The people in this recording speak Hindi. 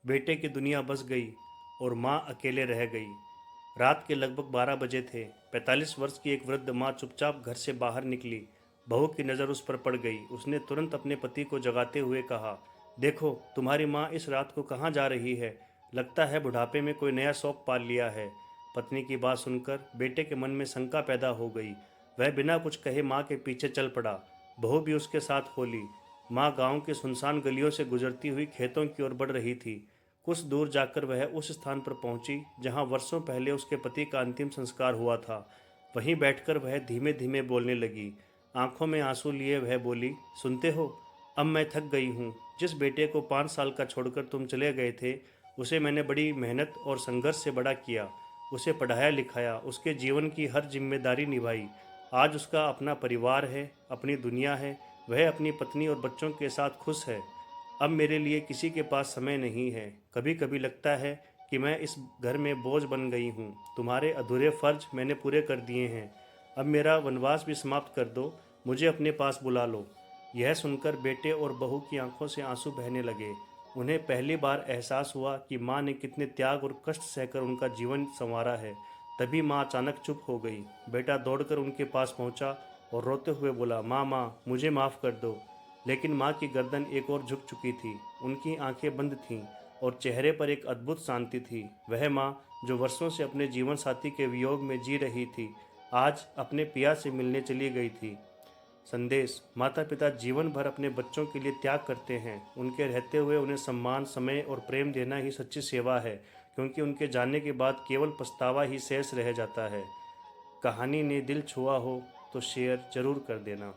बेटे की दुनिया बस गई और माँ अकेले रह गई। रात के लगभग 12 बजे थे। 45 वर्ष की एक वृद्ध माँ चुपचाप घर से बाहर निकली। बहू की नज़र उस पर पड़ गई। उसने तुरंत अपने पति को जगाते हुए कहा, देखो तुम्हारी माँ इस रात को कहाँ जा रही है। लगता है बुढ़ापे में कोई नया शौक पाल लिया है। पत्नी की बात सुनकर बेटे के मन में शंका पैदा हो गई। वह बिना कुछ कहे माँ के पीछे चल पड़ा। बहू भी उसके साथ खोली। माँ गांव की सुनसान गलियों से गुजरती हुई खेतों की ओर बढ़ रही थी। कुछ दूर जाकर वह उस स्थान पर पहुंची जहां वर्षों पहले उसके पति का अंतिम संस्कार हुआ था। वहीं बैठकर वह धीमे धीमे बोलने लगी। आंखों में आंसू लिए वह बोली, सुनते हो, अब मैं थक गई हूँ। जिस बेटे को 5 साल का छोड़कर तुम चले गए थे, उसे मैंने बड़ी मेहनत और संघर्ष से बड़ा किया। उसे पढ़ाया लिखाया, उसके जीवन की हर जिम्मेदारी निभाई। आज उसका अपना परिवार है, अपनी दुनिया है। वह अपनी पत्नी और बच्चों के साथ खुश है। अब मेरे लिए किसी के पास समय नहीं है। कभी कभी लगता है कि मैं इस घर में बोझ बन गई हूँ। तुम्हारे अधूरे फर्ज मैंने पूरे कर दिए हैं। अब मेरा वनवास भी समाप्त कर दो। मुझे अपने पास बुला लो। यह सुनकर बेटे और बहू की आंखों से आंसू बहने लगे। उन्हें पहली बार एहसास हुआ कि माँ ने कितने त्याग और कष्ट सहकर उनका जीवन संवारा है। तभी माँ अचानक चुप हो गई। बेटा दौड़कर उनके पास पहुंचा और रोते हुए बोला, माँ माँ, मुझे माफ़ कर दो। लेकिन माँ की गर्दन एक ओर झुक चुकी थी। उनकी आंखें बंद थीं और चेहरे पर एक अद्भुत शांति थी। वह माँ जो वर्षों से अपने जीवन साथी के वियोग में जी रही थी, आज अपने पिया से मिलने चली गई थी। संदेश: माता पिता जीवन भर अपने बच्चों के लिए त्याग करते हैं। उनके रहते हुए उन्हें सम्मान, समय और प्रेम देना ही सच्ची सेवा है, क्योंकि उनके जाने के बाद केवल पछतावा ही शेष रह जाता है। कहानी ने दिल छुआ हो तो शेयर जरूर कर देना।